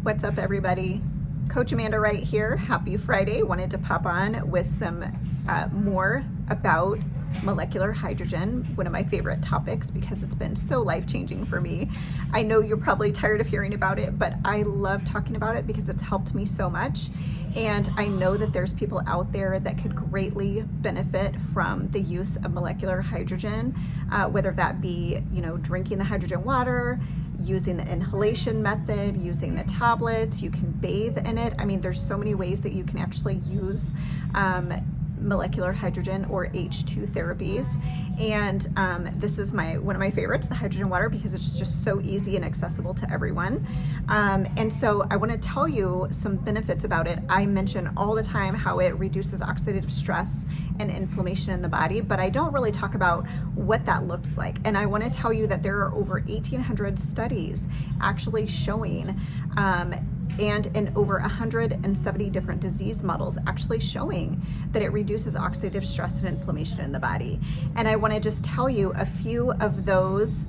What's up, everybody? Coach Amanda right here. Happy Friday. Wanted to pop on with some more about molecular hydrogen, one of my favorite topics because it's been so life-changing for me. I know you're probably tired of hearing about it, but I love talking about it because it's helped me so much. And I know that there's people out there that could greatly benefit from the use of molecular hydrogen, whether that be, drinking the hydrogen water, using the inhalation method, using the tablets, you can bathe in it. I mean, there's so many ways that you can actually use molecular hydrogen or H2 therapies. And this is one of my favorites, the hydrogen water, because it's just so easy and accessible to everyone. And so I want to tell you some benefits about it. I mention all the time how it reduces oxidative stress and inflammation in the body, but I don't really talk about what that looks like. And I want to tell you that there are over 1,800 studies actually showing and in over 170 different disease models actually showing that it reduces oxidative stress and inflammation in the body. And I want to just tell you a few of those,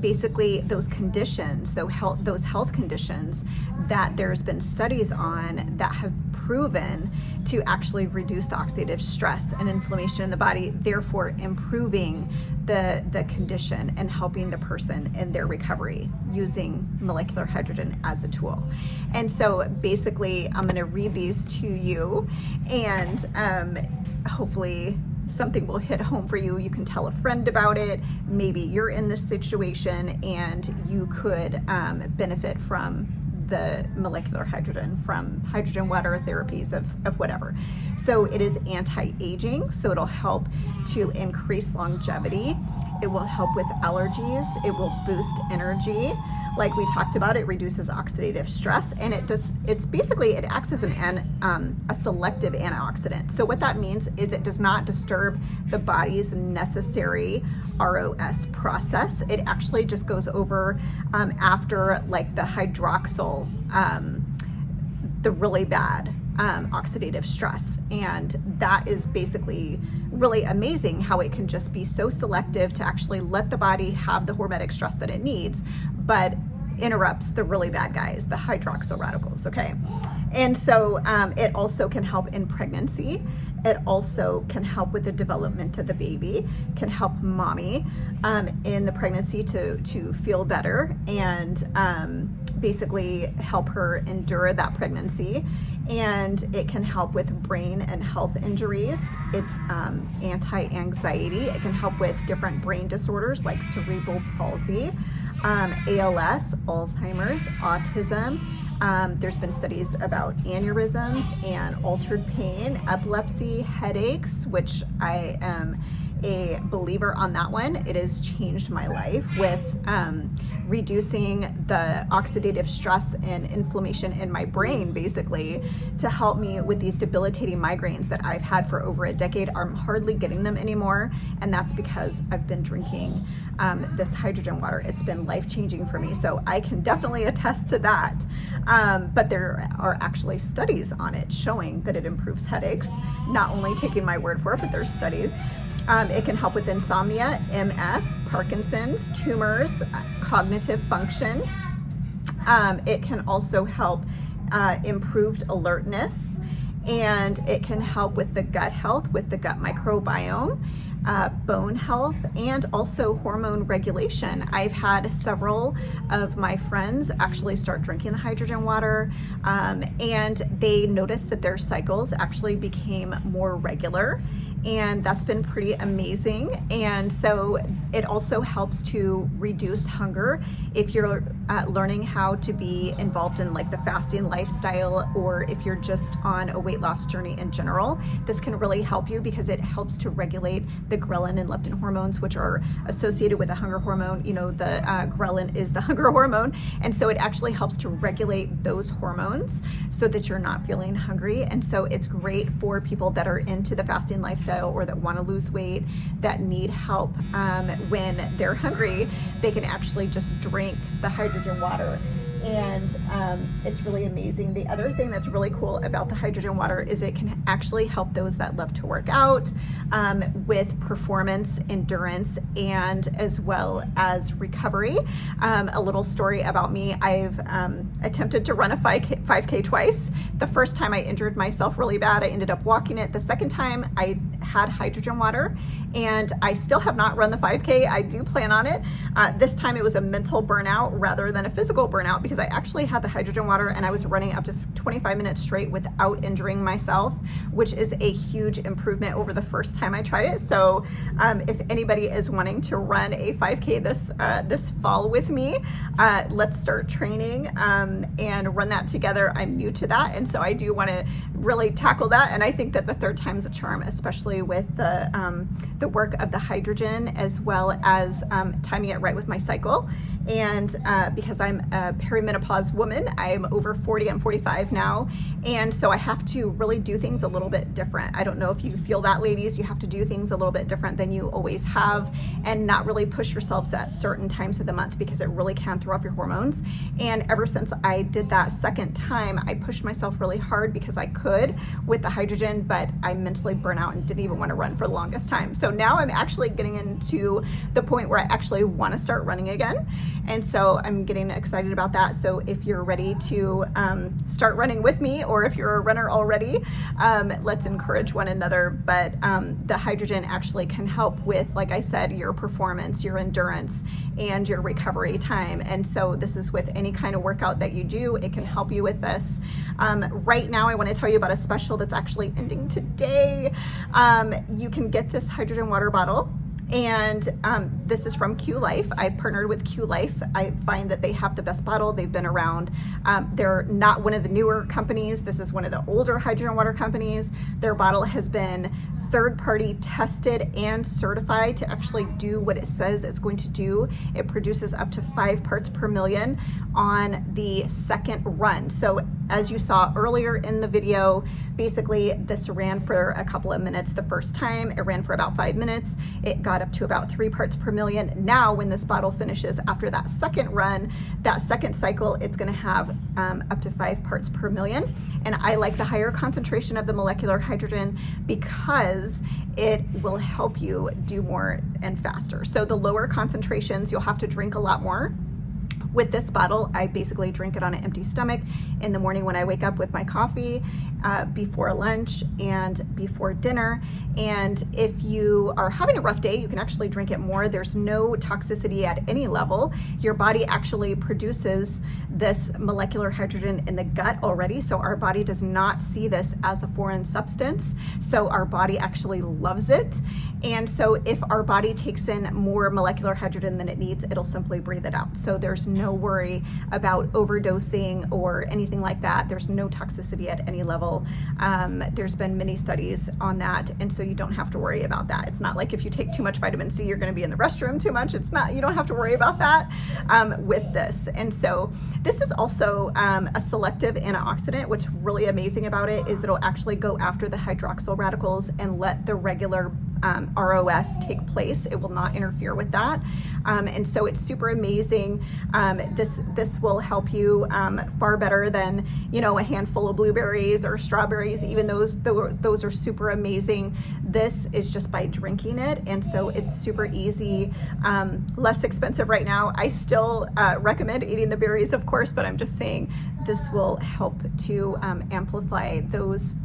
basically those conditions, those health conditions that there's been studies on that have proven to actually reduce the oxidative stress and inflammation in the body, therefore improving the condition and helping the person in their recovery using molecular hydrogen as a tool. And so basically I'm going to read these to you, and hopefully something will hit home for you. You can tell a friend about it. Maybe you're in this situation and you could benefit from the molecular hydrogen, from hydrogen water therapies of whatever. So it is anti-aging, so it'll help to increase longevity. It will help with allergies. It will boost energy. Like we talked about, it reduces oxidative stress, and it acts as a selective antioxidant. So what that means is it does not disturb the body's necessary ROS process. It actually just goes over after like the hydroxyl, the really bad oxidative stress. And that is basically really amazing how it can just be so selective to actually let the body have the hormetic stress that it needs, but interrupts the really bad guys, the hydroxyl radicals, okay? And so it also can help in pregnancy. It also can help with the development of the baby, can help mommy in the pregnancy to feel better and basically help her endure that pregnancy. And it can help with brain and health injuries. It's anti-anxiety. It can help with different brain disorders like cerebral palsy, ALS, Alzheimer's, autism. There's been studies about aneurysms and altered pain, epilepsy, headaches, which I am a believer on that one. It has changed my life with reducing the oxidative stress and inflammation in my brain, basically, to help me with these debilitating migraines that I've had for over a decade. I'm hardly getting them anymore, and that's because I've been drinking this hydrogen water. It's been life-changing for me, so I can definitely attest to that. But there are actually studies on it showing that it improves headaches, not only taking my word for it, but there's studies. It can help with insomnia, MS, Parkinson's, tumors, cognitive function. It can also help improved alertness, and it can help with the gut health, with the gut microbiome, bone health, and also hormone regulation. I've had several of my friends actually start drinking the hydrogen water, and they noticed that their cycles actually became more regular, and that's been pretty amazing. And so it also helps to reduce hunger if you're learning how to be involved in like the fasting lifestyle, or if you're just on a weight loss journey in general. This can really help you because it helps to regulate the ghrelin and leptin hormones, which are associated with the hunger hormone. The ghrelin is the hunger hormone, and so it actually helps to regulate those hormones so that you're not feeling hungry. And so it's great for people that are into the fasting lifestyle or that want to lose weight, that need help when they're hungry. They can actually just drink the hydrogen water and it's really amazing. The other thing that's really cool about the hydrogen water is it can actually help those that love to work out with performance, endurance, and as well as recovery. A little story about me: I've attempted to run a 5K twice. The first time I injured myself really bad. I ended up walking it. The second time I had hydrogen water, and I still have not run the 5K. I do plan on it. This time it was a mental burnout rather than a physical burnout, because I actually had the hydrogen water and I was running up to 25 minutes straight without injuring myself, which is a huge improvement over the first time I tried it. So if anybody is wanting to run a 5K this fall with me, let's start training and run that together. I'm new to that, and so I do want to really tackle that. And I think that the third time's a charm, especially with the work of the hydrogen, as well as timing it right with my cycle. And because I'm a perimenopause woman, I'm over 40, I'm 45 now. And so I have to really do things a little bit different. I don't know if you feel that, ladies. You have to do things a little bit different than you always have, and not really push yourselves at certain times of the month, because it really can throw off your hormones. And ever since I did that second time, I pushed myself really hard because I could with the hydrogen, but I mentally burnt out and didn't even want to run for the longest time. So now I'm actually getting into the point where I actually want to start running again. And so I'm getting excited about that. So if you're ready to start running with me, or if you're a runner already, let's encourage one another. But the hydrogen actually can help with, like I said, your performance, your endurance, and your recovery time. And so this is with any kind of workout that you do, it can help you with this. Right now, I want to tell you about a special that's actually ending today. You can get this hydrogen water bottle, and this is from Q Life. I've partnered with Q Life. I find that they have the best bottle. They've been around. They're not one of the newer companies. This is one of the older hydrogen water companies. Their bottle has been third-party tested and certified to actually do what it says it's going to do. It produces up to 5 parts per million on the second run. So as you saw earlier in the video, basically this ran for a couple of minutes the first time. It ran for about 5 minutes. It got up to about 3 parts per million. Now, when this bottle finishes after that second run, that second cycle, it's gonna have up to 5 parts per million. And I like the higher concentration of the molecular hydrogen because it will help you do more and faster. So the lower concentrations, you'll have to drink a lot more. With this bottle, I basically drink it on an empty stomach in the morning when I wake up with my coffee, before lunch, and before dinner. And if you are having a rough day, you can actually drink it more. There's no toxicity at any level. Your body actually produces this molecular hydrogen in the gut already, so our body does not see this as a foreign substance. So our body actually loves it. And so if our body takes in more molecular hydrogen than it needs, it'll simply breathe it out. So there's no worry about overdosing or anything like that. There's no toxicity at any level. There's been many studies on that, and so you don't have to worry about that. It's not like if you take too much vitamin C, you're going to be in the restroom too much. It's not, you don't have to worry about that with this. And so this is also a selective antioxidant. What's really amazing about it is it'll actually go after the hydroxyl radicals and let the regular ROS take place. It will not interfere with that. And so it's super amazing. This will help you far better than, you know, a handful of blueberries or strawberries. Even those are super amazing. This is just by drinking it, and so it's super easy, less expensive right now. I still recommend eating the berries, of course, but I'm just saying this will help to amplify those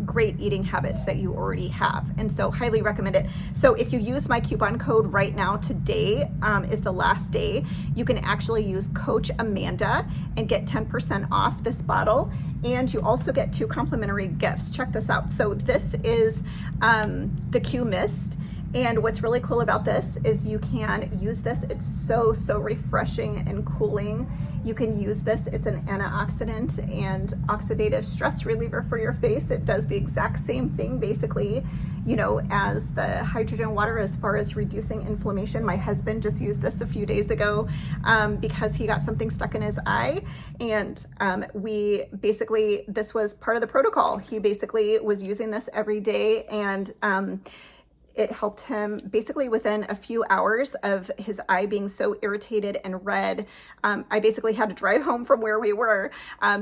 great eating habits that you already have. And so highly recommend it. So if you use my coupon code right now, today is the last day, you can actually use Coach Amanda and get 10% off this bottle. And you also get 2 complimentary gifts. Check this out. So this is the Q Mist. And what's really cool about this is you can use this. It's so refreshing and cooling. You can use this. It's an antioxidant and oxidative stress reliever for your face. It does the exact same thing, basically, you know, as the hydrogen water as far as reducing inflammation. My husband just used this a few days ago because he got something stuck in his eye. And this was part of the protocol. He basically was using this every day, and It helped him basically within a few hours of his eye being so irritated and red. I basically had to drive home from where we were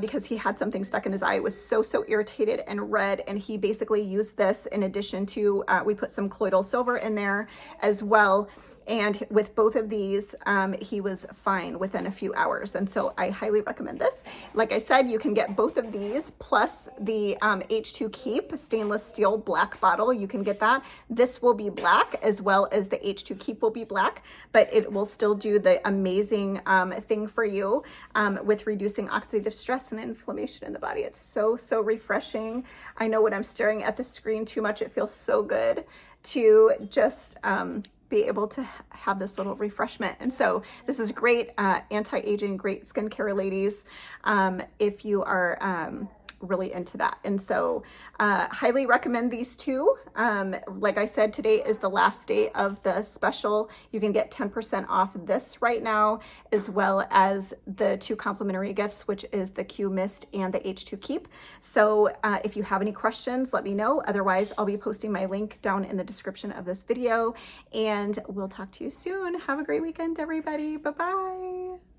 because he had something stuck in his eye. It was so irritated and red, and he basically used this in addition to, we put some colloidal silver in there as well. And with both of these, he was fine within a few hours. And so I highly recommend this. Like I said, you can get both of these plus the H2 Keep stainless steel black bottle. You can get that. This will be black as well as the H2 Keep will be black, but it will still do the amazing thing for you with reducing oxidative stress and inflammation in the body. It's so refreshing. I know when I'm staring at the screen too much, it feels so good to just be able to have this little refreshment. And so this is great anti-aging, great skincare, ladies, if you are really into that. And so highly recommend these two. Like I said, today is the last day of the special. You can get 10% off this right now, as well as the 2 complimentary gifts, which is the Q Mist and the H2 Keep. So if you have any questions, let me know. Otherwise, I'll be posting my link down in the description of this video, and we'll talk to you soon. Have a great weekend, everybody. Bye-bye.